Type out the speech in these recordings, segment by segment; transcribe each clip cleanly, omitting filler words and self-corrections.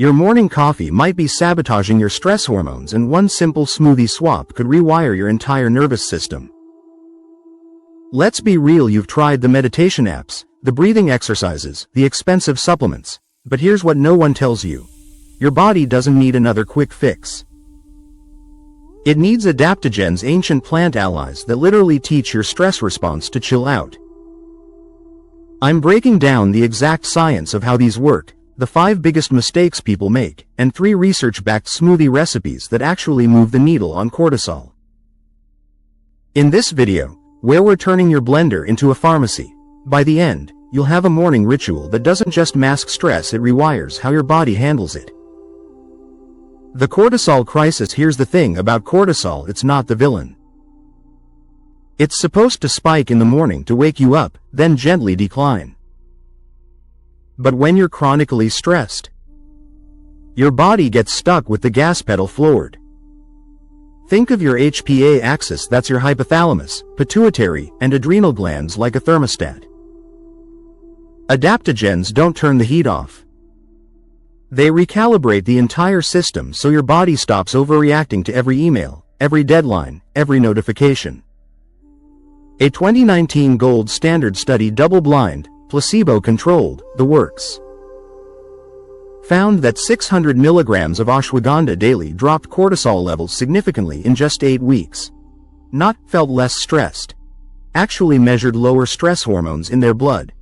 Your morning coffee might be sabotaging your stress hormones, and one simple smoothie swap could rewire your entire nervous system. Let's be real, you've tried the meditation apps, the breathing exercises, the expensive supplements, but here's what no one tells you. Your body doesn't need another quick fix. It needs adaptogens, ancient plant allies that literally teach your stress response to chill out. I'm breaking down the exact science of how these work, the 5 biggest mistakes people make, and 3 research-backed smoothie recipes that actually move the needle on cortisol. In this video, where we're turning your blender into a pharmacy, by the end, you'll have a morning ritual that doesn't just mask stress, it rewires how your body handles it. The cortisol crisis. Here's the thing about cortisol, it's not the villain. It's supposed to spike in the morning to wake you up, then gently decline. But when you're chronically stressed, your body gets stuck with the gas pedal floored. Think of your HPA axis, that's your hypothalamus, pituitary, and adrenal glands, like a thermostat. Adaptogens don't turn the heat off. They recalibrate the entire system so your body stops overreacting to every email, every deadline, every notification. A 2019 gold standard study, double-blind, placebo-controlled, the works, found that 600 milligrams of ashwagandha daily dropped cortisol levels significantly in just 8 weeks. Not felt less stressed. Actually measured lower stress hormones in their blood.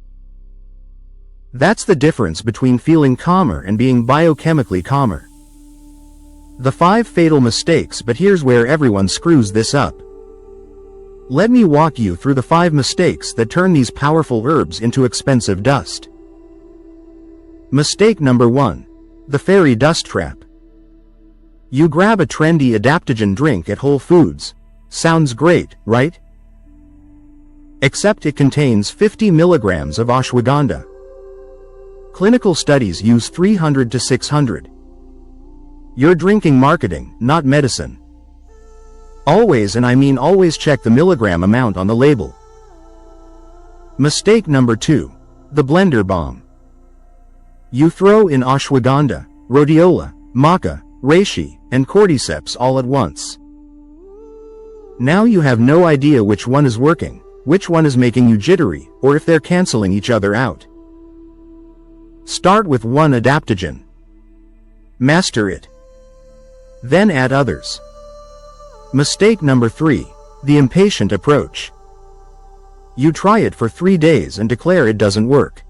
That's the difference between feeling calmer and being biochemically calmer. The 5 fatal mistakes, but here's where everyone screws this up. Let me walk you through the 5 mistakes that turn these powerful herbs into expensive dust. Mistake number 1. The fairy dust trap. You grab a trendy adaptogen drink at Whole Foods. Sounds great, right? Except it contains 50 milligrams of ashwagandha. Clinical studies use 300 to 600. You're drinking marketing, not medicine. Always, and I mean always, check the milligram amount on the label. Mistake number 2. The blender bomb. You throw in ashwagandha, rhodiola, maca, reishi, and cordyceps all at once. Now you have no idea which one is working, which one is making you jittery, or if they're canceling each other out. Start with one adaptogen. Master it. Then add others. Mistake number 3. The impatient approach. You try it for 3 days and declare it doesn't work.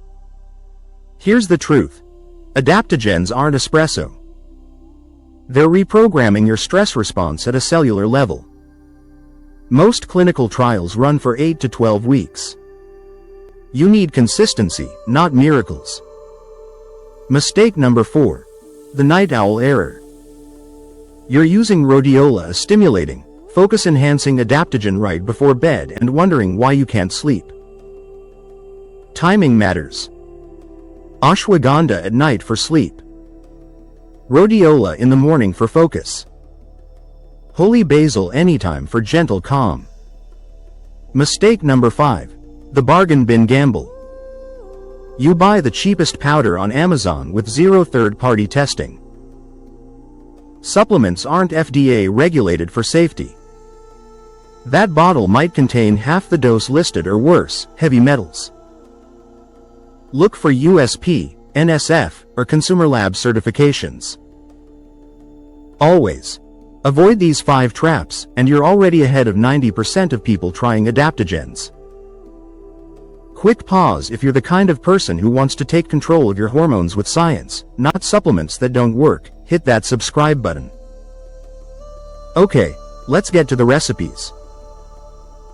Here's the truth. Adaptogens aren't espresso. They're reprogramming your stress response at a cellular level. Most clinical trials run for 8 to 12 weeks. You need consistency, not miracles. Mistake number 4. The night owl error. You're using rhodiola, a stimulating, focus-enhancing adaptogen, right before bed and wondering why you can't sleep. Timing matters. Ashwagandha at night for sleep. Rhodiola in the morning for focus. Holy basil anytime for gentle calm. Mistake number 5. The bargain bin gamble. You buy the cheapest powder on Amazon with 0 third-party testing. Supplements aren't FDA regulated for safety. That bottle might contain half the dose listed, or worse, heavy metals. Look for USP, NSF, or Consumer Lab certifications. Always. Avoid these 5 traps, and you're already ahead of 90% of people trying adaptogens. Quick pause. If you're the kind of person who wants to take control of your hormones with science, not supplements that don't work, hit that subscribe button. Okay, let's get to the recipes.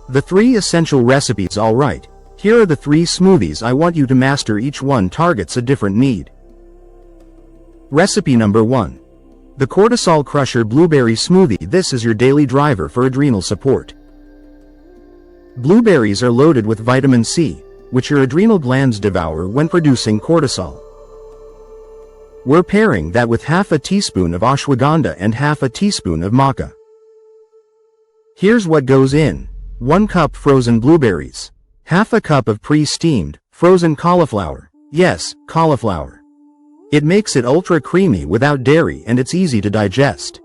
The 3 essential recipes. Alright, here are the 3 smoothies I want you to master. Each one targets a different need. Recipe number 1. The Cortisol-Crusher Blueberry Smoothie. This is your daily driver for adrenal support. Blueberries are loaded with vitamin C, which your adrenal glands devour when producing cortisol. We're pairing that with half a teaspoon of ashwagandha and half a teaspoon of maca. Here's what goes in. 1 cup frozen blueberries. Half a cup of pre-steamed, frozen cauliflower. Yes, cauliflower. It makes it ultra creamy without dairy and it's easy to digest.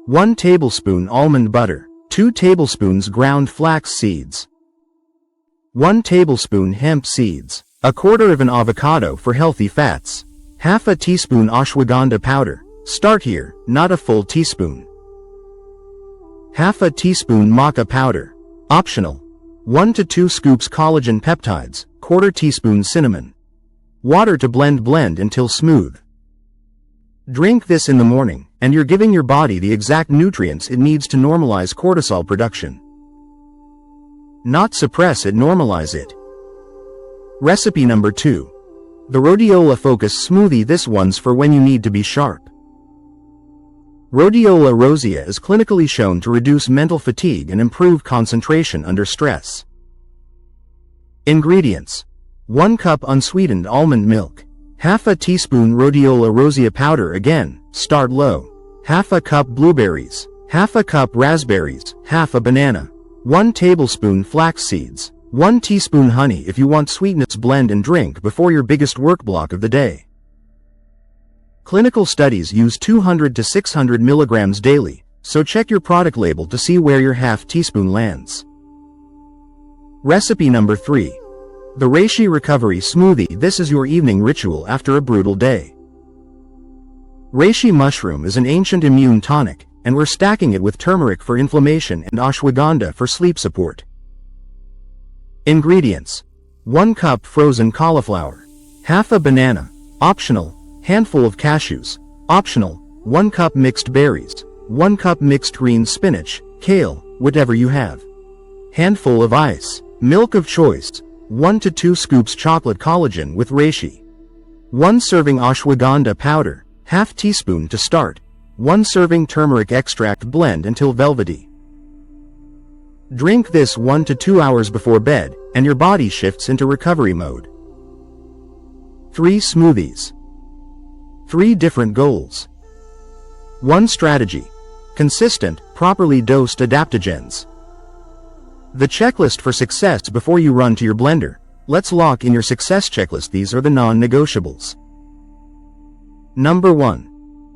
1 tablespoon almond butter, 2 tablespoons ground flax seeds, 1 tablespoon hemp seeds, 1/4 of an avocado for healthy fats, half a teaspoon ashwagandha powder, start here, not a full teaspoon, half a teaspoon maca powder, optional, 1 to 2 scoops collagen peptides, 1/4 teaspoon cinnamon, water to blend until smooth. Drink this in the morning, and you're giving your body the exact nutrients it needs to normalize cortisol production. Not suppress it, normalize it. Recipe number 2. The Rhodiola Focus Smoothie. This one's for when you need to be sharp. Rhodiola rosea is clinically shown to reduce mental fatigue and improve concentration under stress. Ingredients: 1 cup unsweetened almond milk, half a teaspoon Rhodiola rosea powder, again, start low, half a cup blueberries, half a cup raspberries, half a banana, 1 tablespoon flax seeds, 1 teaspoon honey if you want sweetness. Blend and drink before your biggest work block of the day. Clinical studies use 200 to 600 milligrams daily, so check your product label to see where your half teaspoon lands. Recipe number 3. The Reishi Recovery Smoothie. This is your evening ritual after a brutal day. Reishi mushroom is an ancient immune tonic, and we're stacking it with turmeric for inflammation and ashwagandha for sleep support. Ingredients: 1 cup frozen cauliflower, half a banana, optional, handful of cashews, optional, 1 cup mixed berries, 1 cup mixed green spinach, kale, whatever you have, handful of ice, milk of choice, 1 to 2 scoops chocolate collagen with reishi, 1 serving ashwagandha powder, half teaspoon to start, 1 serving turmeric extract. Blend until velvety. Drink this 1 to 2 hours before bed, and your body shifts into recovery mode. 3 smoothies. 3 different goals. 1 strategy: consistent, properly dosed adaptogens. The checklist for success before you run to your blender. Let's lock in your success checklist. These are the non-negotiables. Number 1.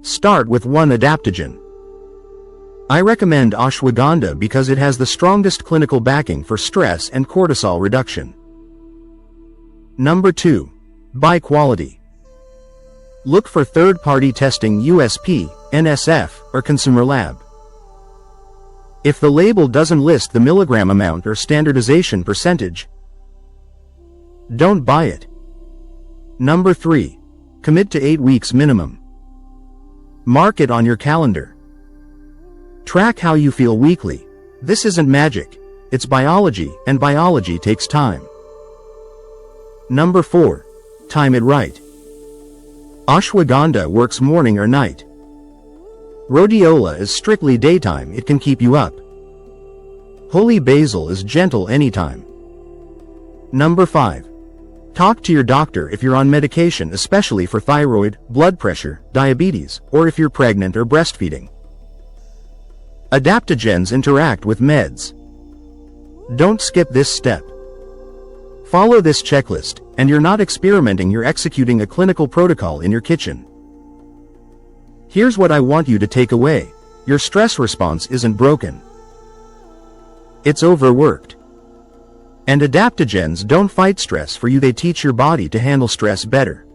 Start with 1 adaptogen. I recommend ashwagandha because it has the strongest clinical backing for stress and cortisol reduction. Number 2. Buy quality. Look for third-party testing USP, NSF, or Consumer Lab. If the label doesn't list the milligram amount or standardization percentage, don't buy it. Number 3. Commit to 8 weeks minimum. Mark it on your calendar. Track how you feel weekly. This isn't magic, it's biology, and biology takes time. Number 4. Time it right. Ashwagandha works morning or night. Rhodiola is strictly daytime, it can keep you up. Holy basil is gentle anytime. Number 5. Talk to your doctor if you're on medication, especially for thyroid, blood pressure, diabetes, or if you're pregnant or breastfeeding. Adaptogens interact with meds. Don't skip this step. Follow this checklist, and you're not experimenting, you're executing a clinical protocol in your kitchen. Here's what I want you to take away. Your stress response isn't broken. It's overworked. And adaptogens don't fight stress for you, they teach your body to handle stress better.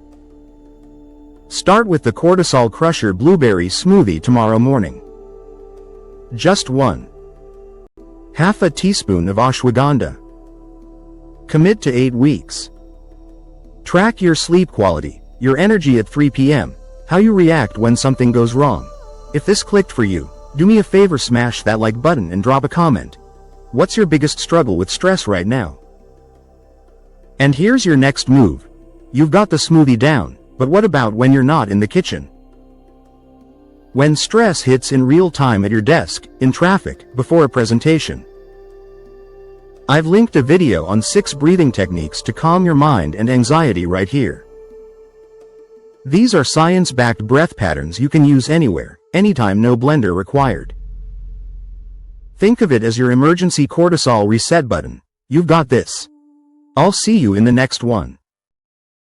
Start with the Cortisol-Crusher Blueberry Smoothie tomorrow morning. Just 1. Half a teaspoon of ashwagandha. Commit to 8 weeks. Track your sleep quality, your energy at 3 p.m., how you react when something goes wrong. If this clicked for you, do me a favor, smash that like button and drop a comment. What's your biggest struggle with stress right now? And here's your next move. You've got the smoothie down, but what about when you're not in the kitchen? When stress hits in real time at your desk, in traffic, before a presentation. I've linked a video on 6 breathing techniques to calm your mind and anxiety right here. These are science-backed breath patterns you can use anywhere, anytime, no blender required. Think of it as your emergency cortisol reset button. You've got this. I'll see you in the next one.